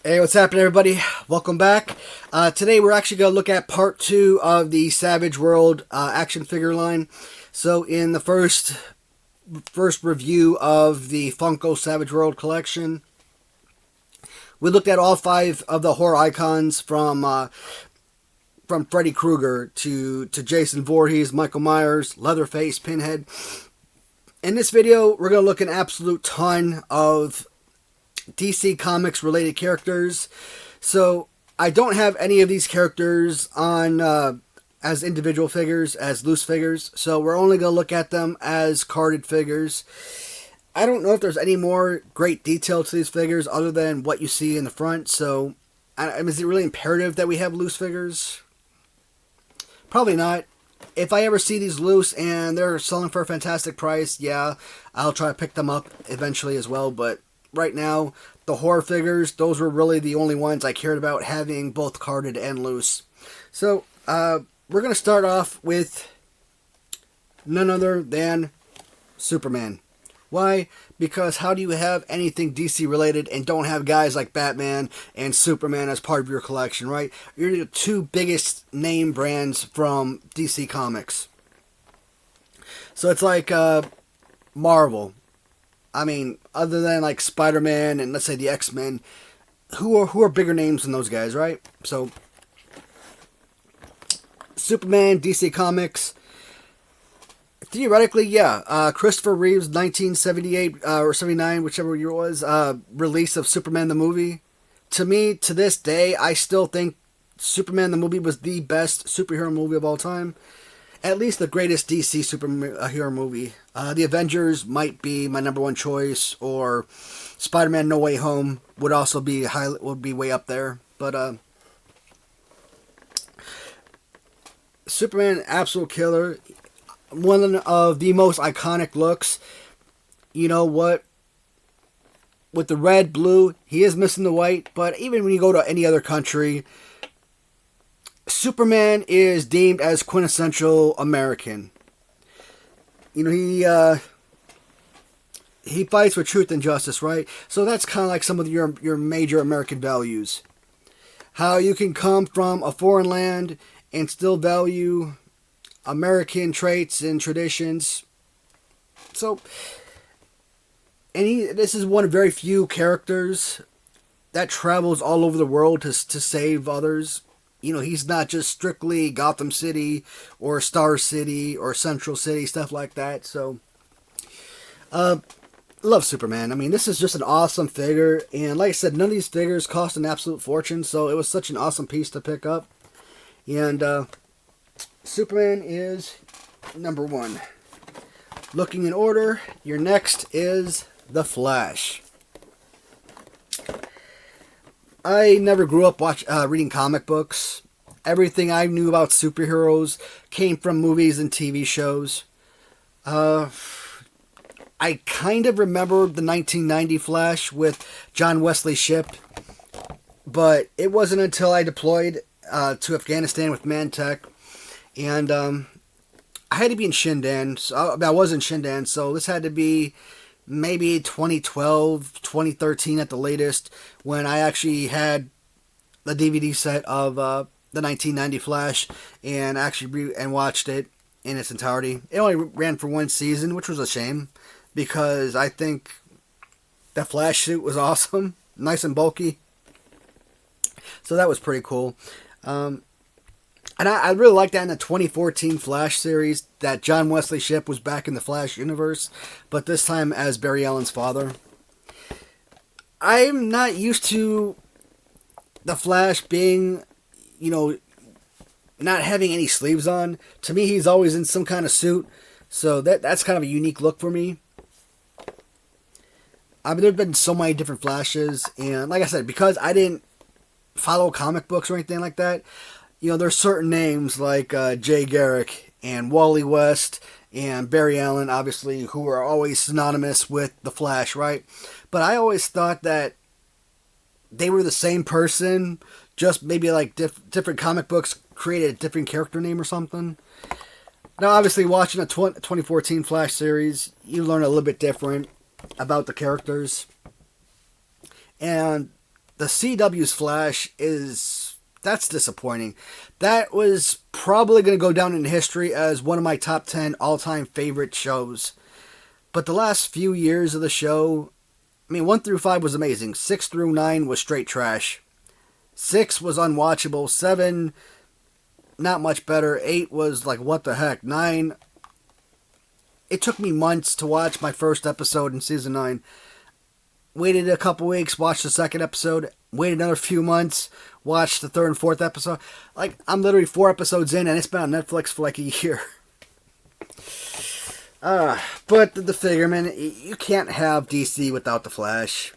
Hey, what's happening, everybody? Welcome back. Today we're actually going to look at part 2 of the Savage World action figure line. So in the first review of the Funko Savage World collection, we looked at all 5 of the horror icons from Freddy Krueger to Jason Voorhees, Michael Myers, Leatherface, Pinhead. In this video, we're going to look at an absolute ton of DC Comics related characters. So I don't have any of these characters on as individual figures, as loose figures. So we're only going to look at them as carded figures. I don't know if there's any more great detail to these figures other than what you see in the front. So is it really imperative that we have loose figures? Probably not. If I ever see these loose and they're selling for a fantastic price, yeah, I'll try to pick them up eventually as well. But right now, the horror figures, those were really the only ones I cared about having both carded and loose. So, we're going to start off with none other than Superman. Why? Because how do you have anything DC related and don't have guys like Batman and Superman as part of your collection, right? You're the 2 biggest name brands from DC Comics. So it's like Marvel. I mean, other than like Spider-Man and let's say the X-Men, who are bigger names than those guys, right? So, Superman, DC Comics. Theoretically, yeah. Christopher Reeve's 1978 or 79, whichever year it was, release of Superman the movie. To me, to this day, I still think Superman the movie was the best superhero movie of all time. At least the greatest DC superhero movie. The Avengers might be my number 1 choice, or Spider-Man No Way Home would also be way up there. But Superman, absolute killer. One of the most iconic looks. You know what? With the red, blue, he is missing the white. But even when you go to any other country, Superman is deemed as quintessential American. You know, he fights for truth and justice, right? So that's kind of like some of your major American values. How you can come from a foreign land and still value American traits and traditions. So, and this is one of very few characters that travels all over the world to save others. You know, he's not just strictly Gotham City or Star City or Central City, stuff like that. So, love Superman. I mean, this is just an awesome figure. And like I said, none of these figures cost an absolute fortune. So it was such an awesome piece to pick up. And Superman is number 1. Looking in order, your next is The Flash. I never grew up reading comic books. Everything I knew about superheroes came from movies and TV shows. I kind of remember the 1990 Flash with John Wesley Shipp, but it wasn't until I deployed to Afghanistan with Mantech, and I had to be in Shindan. So I was in Shindan, so this had to be maybe 2012, 2013 at the latest, when I actually had the DVD set of the 1990 Flash and actually watched it in its entirety. It only ran for 1 season, which was a shame, because I think that Flash suit was awesome, nice and bulky. So that was pretty cool. And I really liked that in the 2014 Flash series, that John Wesley Shipp was back in the Flash universe, but this time as Barry Allen's father. I'm not used to the Flash being, you know, not having any sleeves on. To me, he's always in some kind of suit, so that's kind of a unique look for me. I mean, there have been so many different Flashes, and like I said, because I didn't follow comic books or anything like that, you know, there's certain names like Jay Garrick and Wally West and Barry Allen, obviously, who are always synonymous with the Flash, right? But I always thought that they were the same person, just maybe like different comic books created a different character name or something. Now, obviously, watching a 2014 Flash series, you learn a little bit different about the characters. And the CW's Flash that's disappointing. That was probably going to go down in history as one of my top 10 all-time favorite shows. But the last few years of the show, I mean, 1 through 5 was amazing. 6 through 9 was straight trash. 6 was unwatchable. 7, not much better. 8 was like, what the heck. 9, it took me months to watch my first episode in season 9. Waited a couple weeks, watched the second episode, waited another few months, watched the third and fourth episode. Like, I'm literally 4 episodes in, and it's been on Netflix for like a year. But the figure, man, you can't have DC without the Flash.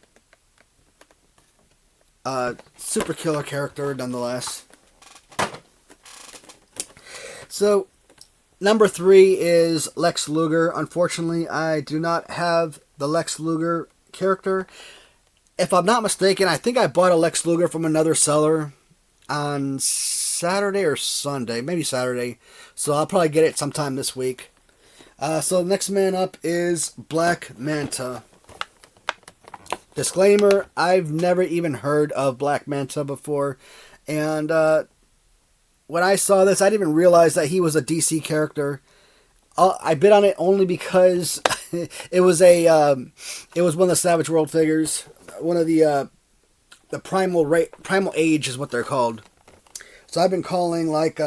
Super killer character, nonetheless. So, number 3 is Lex Luger. Unfortunately, I do not have the Lex Luger character. If I'm not mistaken, I think I bought a Lex Luger from another seller on Saturday or Sunday, maybe Saturday. So I'll probably get it sometime this week. So next man up is Black Manta. Disclaimer, I've never even heard of Black Manta before. And when I saw this, I didn't even realize that he was a DC character. I bid on it only because it was one of the Savage World figures. One of the Primal Age is what they're called. So I've been calling like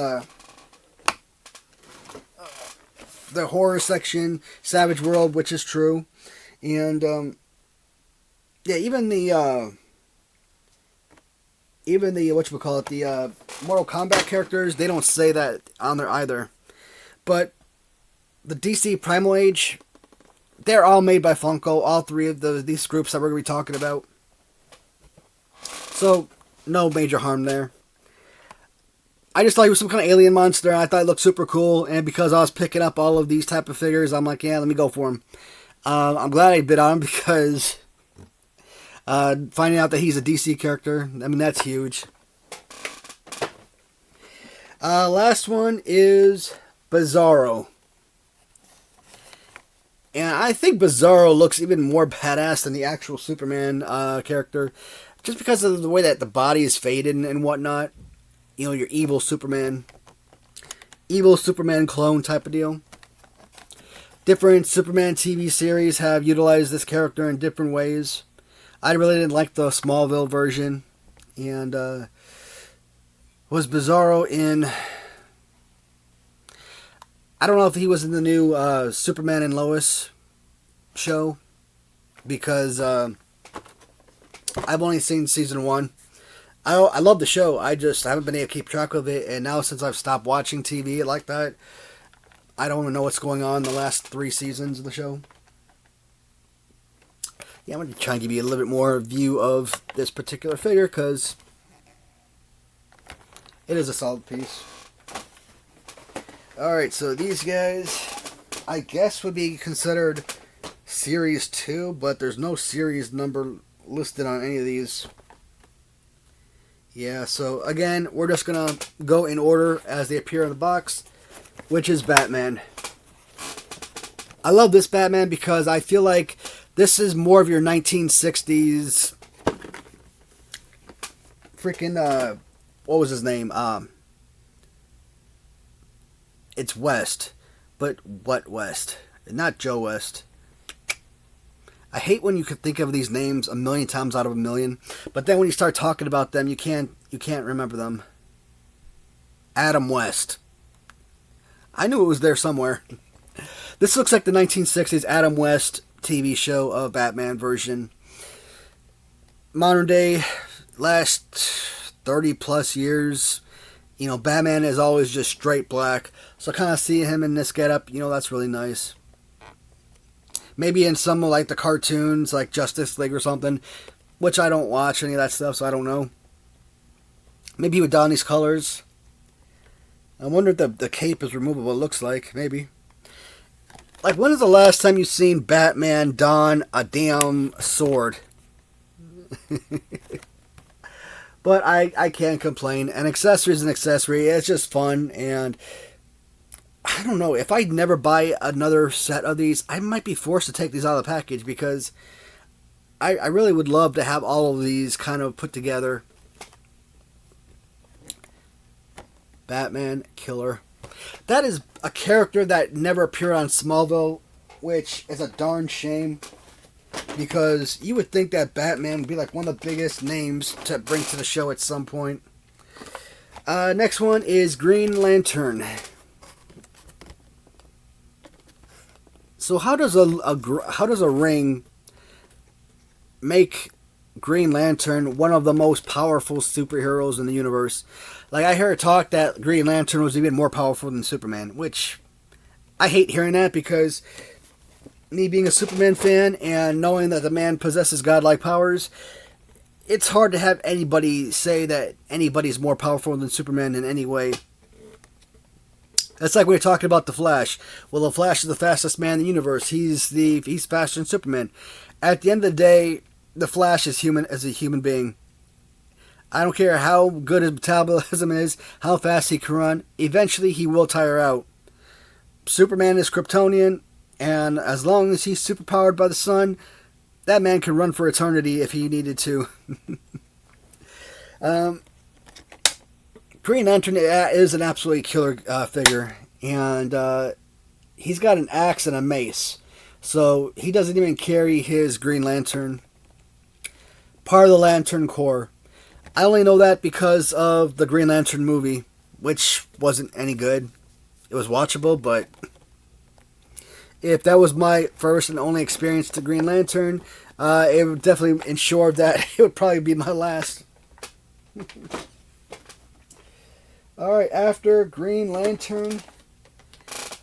the horror section Savage World, which is true, and yeah, even the whatchamacallit, the Mortal Kombat characters, they don't say that on there either. But the DC Primal Age, they're all made by Funko, all 3 of these groups that we're going to be talking about. So, no major harm there. I just thought he was some kind of alien monster. I thought it looked super cool, and because I was picking up all of these type of figures, I'm like, yeah, let me go for him. I'm glad I bid on him because finding out that he's a DC character, I mean, that's huge. Last one is Bizarro. And I think Bizarro looks even more badass than the actual Superman character. Just because of the way that the body is faded and whatnot. You know, your evil Superman clone type of deal. Different Superman TV series have utilized this character in different ways. I really didn't like the Smallville version. And was Bizarro in... I don't know if he was in the new Superman and Lois show, because I've only seen season 1. I love the show. I just haven't been able to keep track of it, and now since I've stopped watching TV like that, I don't even know what's going on in the last 3 seasons of the show. Yeah, I'm going to try and give you a little bit more view of this particular figure, because it is a solid piece. Alright, so these guys, I guess, would be considered Series 2, but there's no series number listed on any of these. Yeah, so again, we're just going to go in order as they appear in the box, which is Batman. I love this Batman because I feel like this is more of your 1960s freaking, what was his name? It's West, but what West? Not Joe West. I hate when you can think of these names a million times out of a million, but then when you start talking about them, you can't remember them. Adam West. I knew it was there somewhere. This looks like the 1960s Adam West TV show of Batman version. Modern day, last 30 plus years, you know, Batman is always just straight black. So kind of see him in this getup, you know, that's really nice. Maybe in some of like the cartoons, like Justice League or something, which I don't watch any of that stuff, so I don't know. Maybe he would don these colors. I wonder if the cape is removable. It looks like, maybe. Like, when is the last time you've seen Batman don a damn sword? But I can't complain. An accessory is an accessory. It's just fun. And I don't know. If I never buy another set of these, I might be forced to take these out of the package because I really would love to have all of these kind of put together. Batman Killer. That is a character that never appeared on Smallville, which is a darn shame. Because you would think that Batman would be like one of the biggest names to bring to the show at some point. Next one is Green Lantern. So how does a ring make Green Lantern one of the most powerful superheroes in the universe? Like, I heard talk that Green Lantern was even more powerful than Superman, which I hate hearing that, because me being a Superman fan and knowing that the man possesses godlike powers, it's hard to have anybody say that anybody's more powerful than Superman in any way. That's like we were talking about the Flash. Well, the Flash is the fastest man in the universe. He's faster than Superman. At the end of the day, the Flash is human as a human being. I don't care how good his metabolism is, how fast he can run. Eventually, he will tire out. Superman is Kryptonian, and as long as he's superpowered by the sun, that man can run for eternity if he needed to. Green Lantern is an absolutely killer figure, and he's got an axe and a mace, so he doesn't even carry his Green Lantern. Part of the Lantern Corps. I only know that because of the Green Lantern movie, which wasn't any good. It was watchable, but if that was my first and only experience to Green Lantern, it would definitely ensure that it would probably be my last. Alright, after Green Lantern,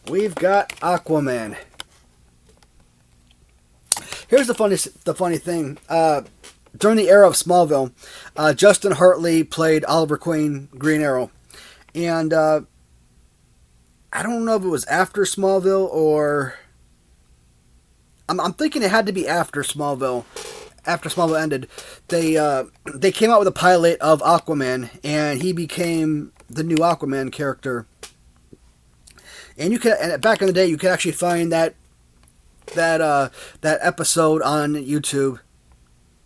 we've got Aquaman. Here's the funny thing. During the era of Smallville, Justin Hartley played Oliver Queen, Green Arrow. And I don't know if it was after Smallville or... I'm thinking it had to be after Smallville. After Smallville ended, they came out with a pilot of Aquaman, and he became the new Aquaman character. And back in the day, you could actually find that episode on YouTube.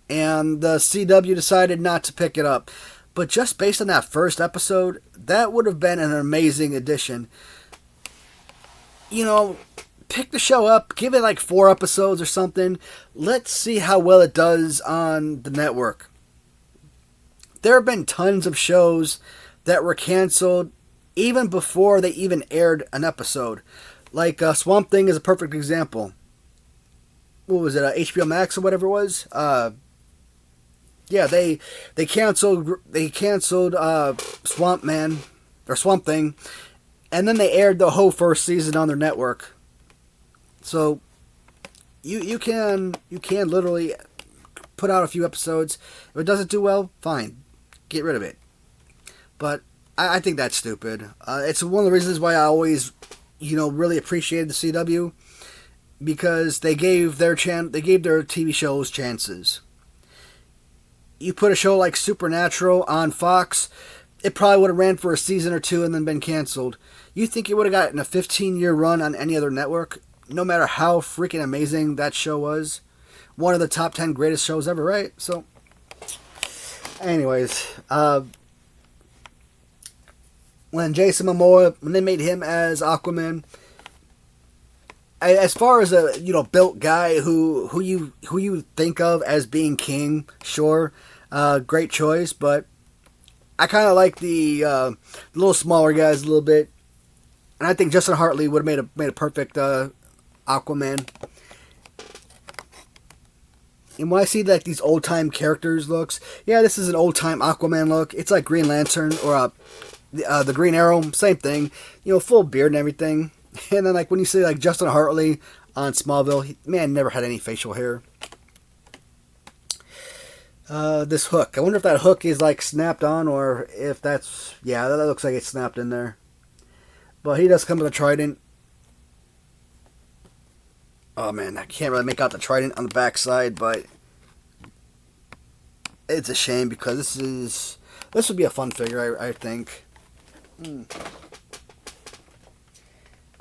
And the CW decided not to pick it up. But just based on that first episode, that would have been an amazing addition. You know, pick the show up, give it like 4 episodes or something. Let's see how well it does on the network. There have been tons of shows that were canceled even before they even aired an episode. Like Swamp Thing is a perfect example. What was it, HBO Max or whatever it was? Yeah, they canceled Swamp Man or Swamp Thing, and then they aired the whole first season on their network. So you can literally put out a few episodes. If it doesn't do well, fine, get rid of it. But I think that's stupid. It's one of the reasons why I always, really appreciated the CW, because they gave their TV shows chances. You put a show like Supernatural on Fox, it probably would have ran for a season or 2 and then been canceled. You think it would have gotten a 15-year run on any other network, no matter how freaking amazing that show was? One of the top 10 greatest shows ever, right? So, anyways, when Jason Momoa, when they made him as Aquaman, as far as a built guy who you think of as being king, sure, great choice. But I kind of like the little smaller guys a little bit, and I think Justin Hartley would have made a perfect Aquaman. And when I see like these old time characters looks, yeah, this is an old time Aquaman look. It's like Green Lantern or the Green Arrow, same thing. Full beard and everything. And then, like, when you say, like, Justin Hartley on Smallville, he never had any facial hair. This hook. I wonder if that hook is, like, snapped on, or if that's... Yeah, that looks like it's snapped in there. But he does come with a trident. Oh, man, I can't really make out the trident on the backside, but... It's a shame, because this would be a fun figure, I think.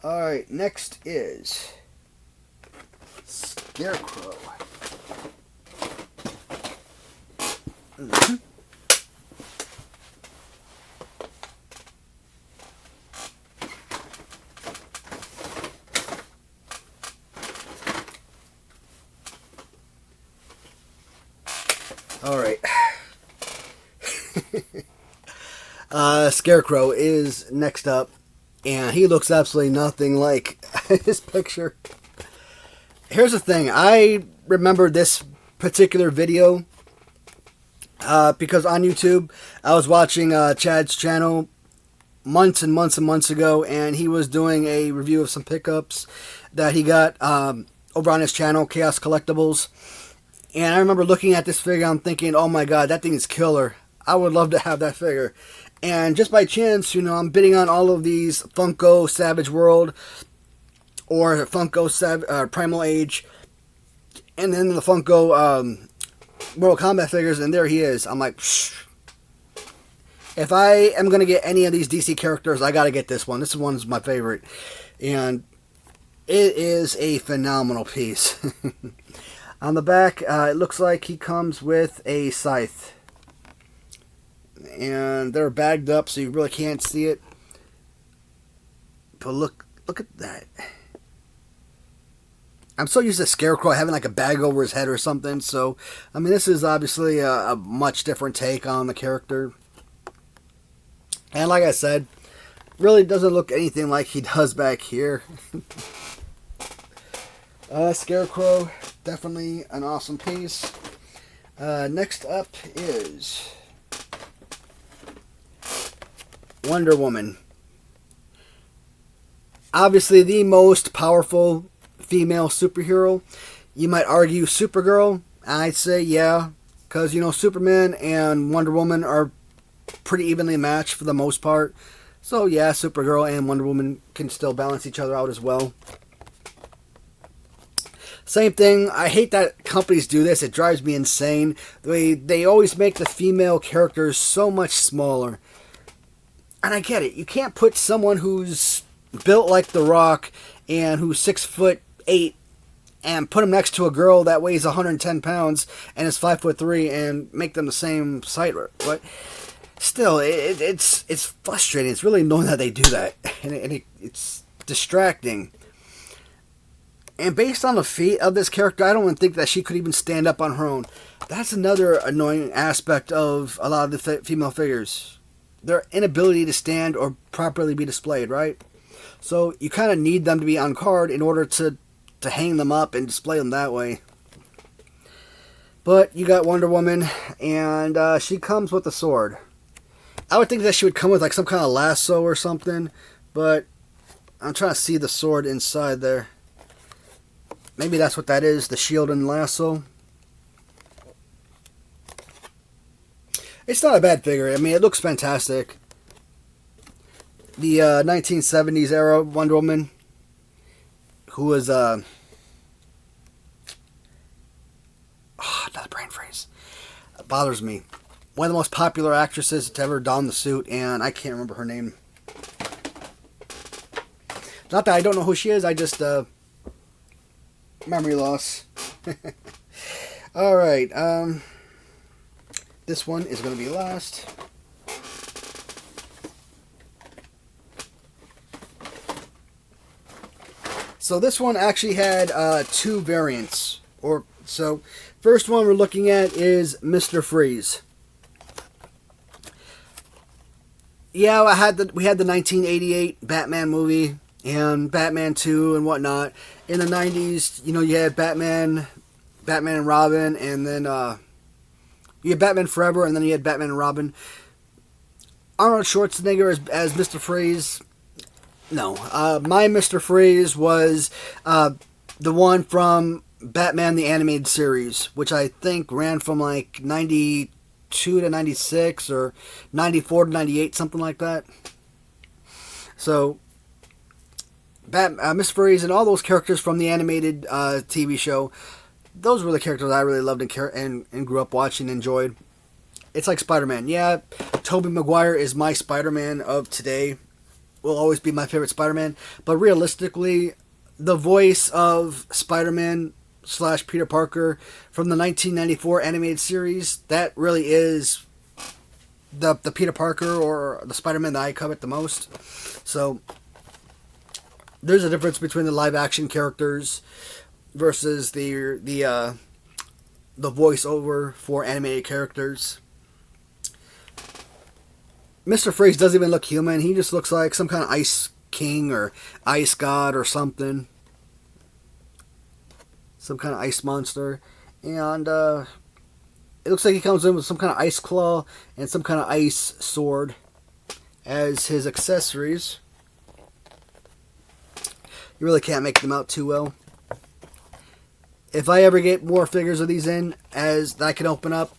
Alright, next is Scarecrow. All right. Scarecrow is next up, and he looks absolutely nothing like his picture. Here's the thing. I remember this particular video because on YouTube I was watching Chad's channel months and months and months ago, and he was doing a review of some pickups that he got over on his channel, Chaos Collectibles. And I remember looking at this figure, I'm thinking, oh my god, that thing is killer. I would love to have that figure. And just by chance, you know, I'm bidding on all of these Funko Savage World or Funko Primal Age, and then the Funko Mortal Kombat figures, and there he is. I'm like, psh. If I am going to get any of these DC characters, I got to get this one. This one's my favorite. And it is a phenomenal piece. On the back, it looks like he comes with a scythe. And they're bagged up, so you really can't see it. But look at that. I'm so used to Scarecrow having like a bag over his head or something. So, I mean, this is obviously a much different take on the character. And like I said, really doesn't look anything like he does back here. Scarecrow, definitely an awesome piece. Next up is Wonder Woman. Obviously the most powerful female superhero. You might argue Supergirl. I'd say yeah, because, you know, Superman and Wonder Woman are pretty evenly matched for the most part. So yeah, Supergirl and Wonder Woman can still balance each other out as well. Same thing, I hate that companies do this. It drives me insane. They always make the female characters so much smaller. And I get it. You can't put someone who's built like The Rock and who's 6'8" and put him next to a girl that weighs 110 pounds and is 5'3" and make them the same height. But still, it's frustrating. It's really annoying that they do that, and it's distracting. And based on the feet of this character, I don't even think that she could even stand up on her own. That's another annoying aspect of a lot of the female figures. Their inability to stand or properly be displayed, right? So you kind of need them to be on card in order to hang them up and display them that way. But you got Wonder Woman, and she comes with a sword. I would think that she would come with like some kind of lasso or something, but I'm trying to see the sword inside there. Maybe that's what that is, the shield and lasso. It's not a bad figure. I mean, it looks fantastic. The 1970s era Wonder Woman, who was not a brain freeze. It bothers me. One of the most popular actresses to ever don the suit, and I can't remember her name. Not that I don't know who she is, I just memory loss. Alright, this one is going to be last. So this one actually had two variants. So first one we're looking at is Mr. Freeze. Yeah, we had the 1988 Batman movie and Batman 2 and whatnot. In the 90s, you know, you had Batman and Robin, and then you had Batman Forever, and then you had Batman and Robin. Arnold Schwarzenegger as Mr. Freeze. No, my Mr. Freeze was the one from Batman the Animated Series, which I think ran from like 92 to 96 or 94 to 98, something like that. So, Mr. Freeze and all those characters from the animated TV show, those were the characters I really loved and grew up watching and enjoyed. It's like Spider-Man. Yeah, Tobey Maguire is my Spider-Man of today. Will always be my favorite Spider-Man. But realistically, the voice of Spider-Man slash Peter Parker from the 1994 animated series. That really is the Peter Parker or the Spider-Man that I covet the most. So there's a difference between the live action characters versus the voiceover for animated characters. Mr. Freeze doesn't even look human. He just looks like some kind of ice king or ice god or something. Some kind of ice monster. And it looks like he comes in with some kind of ice claw and some kind of ice sword as his accessories. You really can't make them out too well. If I ever get more figures of these in as that I can open up,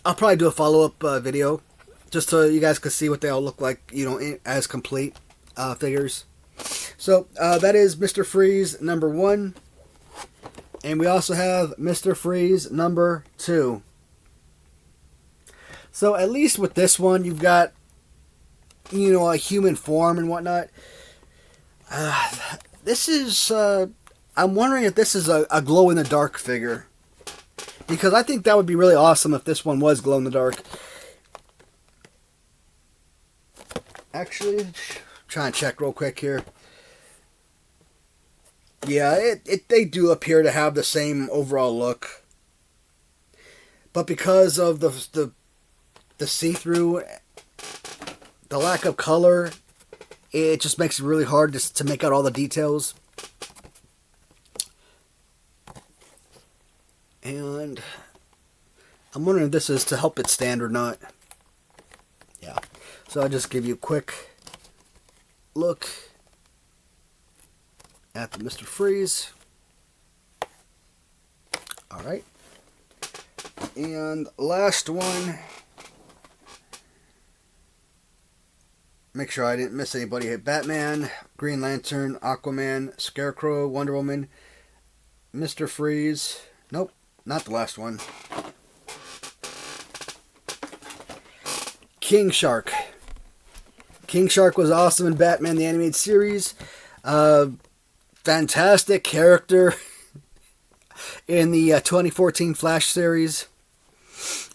I'll probably do a follow-up video just so you guys can see what they all look like, you know, as complete figures. So that is Mr. Freeze number 1. And we also have Mr. Freeze number 2. So at least with this one, you've got, you know, a human form and whatnot. This is, I'm wondering if this is a glow-in-the-dark figure. Because I think that would be really awesome if this one was glow-in-the-dark. Actually, trying to check real quick here. Yeah, they do appear to have the same overall look. But because of the see-through, the lack of color, it just makes it really hard to make out all the details. And I'm wondering if this is to help it stand or not. Yeah. So I'll just give you a quick look at the Mr. Freeze. Alright. And last one. Make sure I didn't miss anybody. Batman, Green Lantern, Aquaman, Scarecrow, Wonder Woman, Mr. Freeze. Nope, not the last one. King Shark. King Shark was awesome in Batman the Animated Series. Fantastic character in the 2014 Flash series.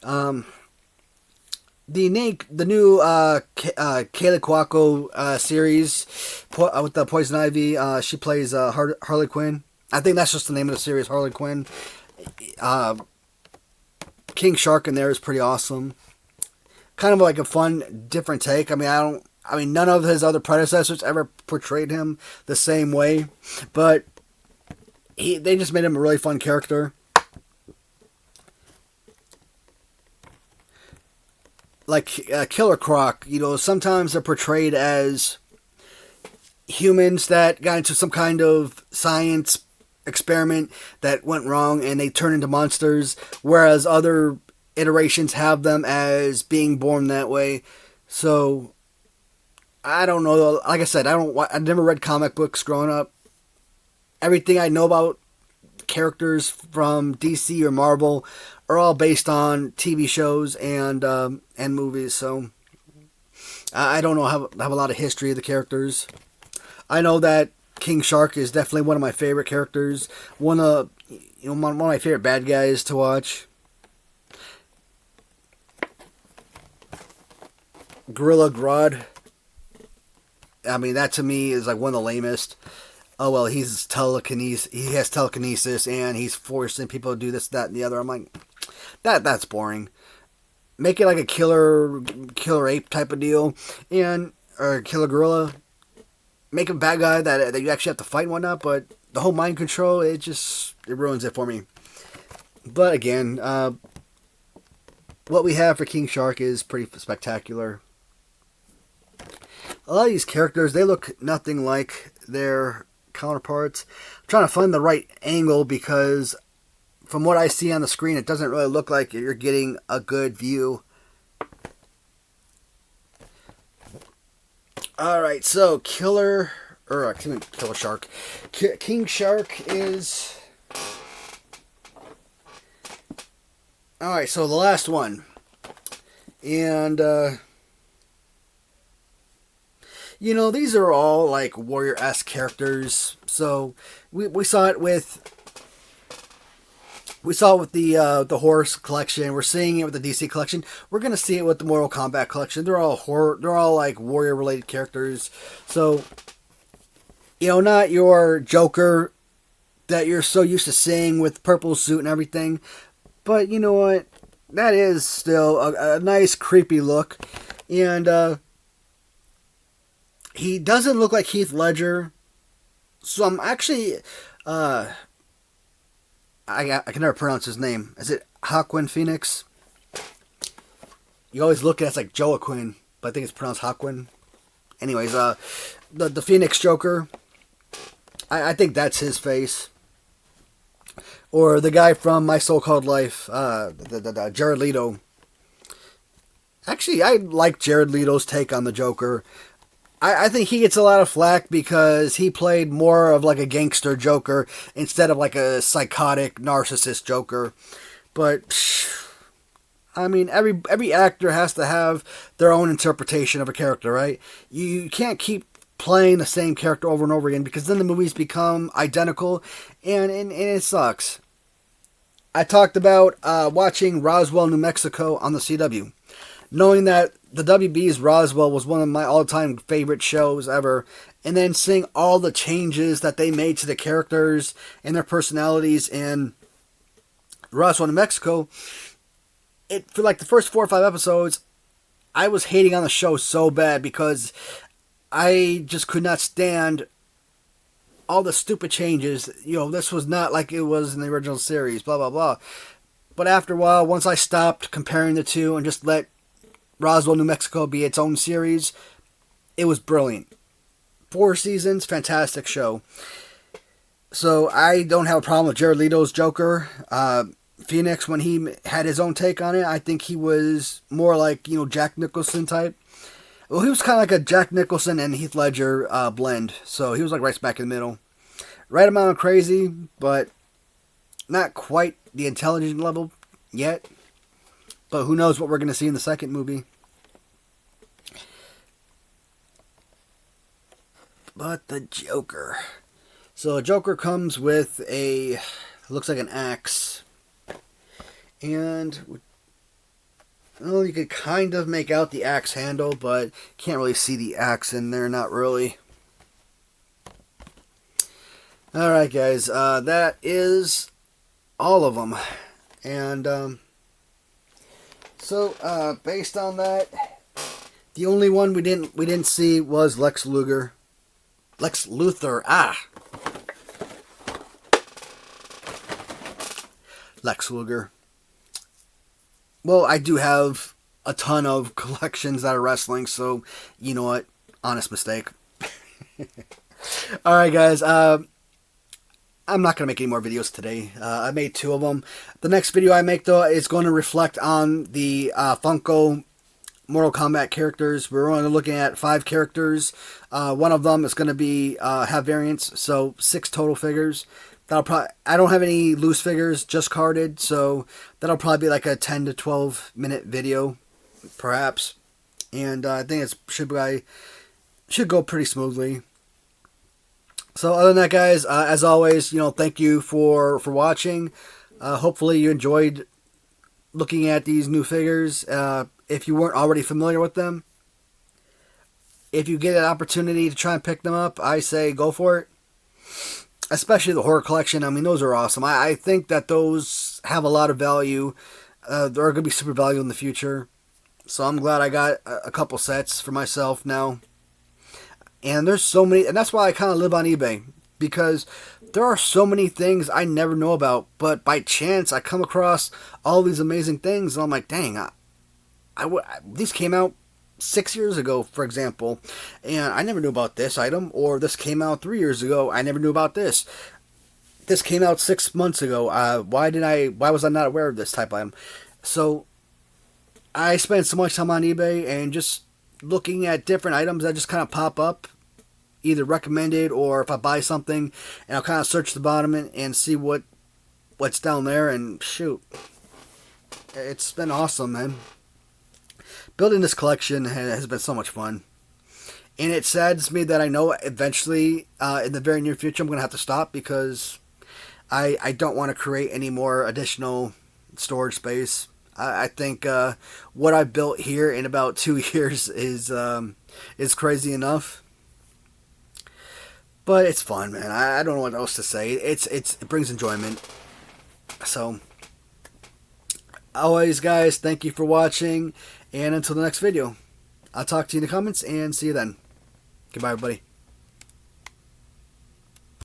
The new kylepeterson series with the Poison Ivy. She plays Harley Quinn. I think that's just the name of the series, Harley Quinn. King Shark in there is pretty awesome. Kind of like a fun, different take. I mean, none of his other predecessors ever portrayed him the same way, but they just made him a really fun character. Like Killer Croc, you know, sometimes they're portrayed as humans that got into some kind of science experiment that went wrong and they turn into monsters, whereas other iterations have them as being born that way. So I don't know. Like I said, I never read comic books growing up. Everything I know about characters from DC or Marvel are all based on TV shows and movies. So I don't know have a lot of history of the characters. I know that King Shark is definitely one of my favorite characters. One of my favorite bad guys to watch. Gorilla Grodd. I mean, that to me is like one of the lamest. Oh, well, he has telekinesis, and he's forcing people to do this, that, and the other. I'm like, that's boring. Make it like a killer ape type of deal, or killer gorilla. Make him a bad guy that you actually have to fight and whatnot, but the whole mind control, it ruins it for me. But again, what we have for King Shark is pretty spectacular. A lot of these characters, they look nothing like their counterparts. I'm trying to find the right angle because from what I see on the screen, it doesn't really look like you're getting a good view. Alright, so King Shark is... Alright, so the last one. And, these are all like warrior-esque characters. So we saw it with We saw it with the horse collection. We're seeing it with the DC collection. We're gonna see it with the Mortal Kombat collection. They're all horror. They're all like warrior related characters. So, not your Joker that you're so used to seeing with purple suit and everything. But you know what? That is still a nice creepy look, and he doesn't look like Heath Ledger. So I'm actually I can never pronounce his name. Is it Joaquin Phoenix? You always look at it as like Joaquin, but I think it's pronounced Joaquin. Anyways, the Phoenix Joker. I think that's his face. Or the guy from My So-Called Life, Jared Leto. Actually, I like Jared Leto's take on the Joker. I think he gets a lot of flack because he played more of like a gangster Joker instead of like a psychotic narcissist Joker. But I mean, every actor has to have their own interpretation of a character, right? You can't keep playing the same character over and over again because then the movies become identical and it sucks. I talked about watching Roswell, New Mexico on the CW. Knowing that the WB's Roswell was one of my all-time favorite shows ever, and then seeing all the changes that they made to the characters and their personalities in Roswell, New Mexico, for like the first 4 or 5 episodes, I was hating on the show so bad because I just could not stand all the stupid changes. This was not like it was in the original series, blah, blah, blah. But after a while, once I stopped comparing the two and just let Roswell, New Mexico be its own series, it was brilliant. 4 seasons, fantastic show. So I don't have a problem with Jared Leto's Joker. Phoenix, when he had his own take on it, I think he was more like, Jack Nicholson type. Well, he was kind of like a Jack Nicholson and Heath Ledger blend. So he was like right smack in the middle. Right amount of crazy, but not quite the intelligent level yet. But who knows what we're going to see in the second movie. But the Joker. So a Joker comes with looks like an axe. And, well, you could kind of make out the axe handle, but can't really see the axe in there, not really. Alright guys, that is all of them. And, so, based on that, the only one we didn't see was Lex Luthor. Lex Luthor. Lex Luthor. Well, I do have a ton of collections that are wrestling, so you know what? Honest mistake. Alright guys, I'm not going to make any more videos today. I made 2 of them. The next video I make, though, is going to reflect on the Funko Mortal Kombat characters. We're only looking at 5 characters. One of them is going to be have variants, so 6 total figures. I don't have any loose figures, just carded, so that'll probably be like a 10 to 12 minute video, perhaps. And I think it should go pretty smoothly. So other than that, guys, as always, thank you for watching. Hopefully you enjoyed looking at these new figures. If you weren't already familiar with them, if you get an opportunity to try and pick them up, I say go for it. Especially the horror collection. I mean, those are awesome. I think that those have a lot of value. They're going to be super valuable in the future. So I'm glad I got a couple sets for myself now. And there's so many, and that's why I kind of live on eBay, because there are so many things I never know about, but by chance I come across all these amazing things, and I'm like, dang, these came out 6 years ago, for example, and I never knew about this item, or this came out 3 years ago, I never knew about this. This came out 6 months ago, why was I not aware of this type of item? So I spend so much time on eBay and just looking at different items that just kind of pop up, either recommended or if I buy something, and I'll kind of search the bottom and see what's down there, and shoot, it's been awesome, man. Building this collection has been so much fun, and it saddens me that I know eventually in the very near future I'm going to have to stop because I don't want to create any more additional storage space. I think what I built here in about 2 years is crazy enough. But it's fun, man. I don't know what else to say. It brings enjoyment. So, always, guys, thank you for watching, and until the next video, I'll talk to you in the comments, and see you then. Goodbye, everybody.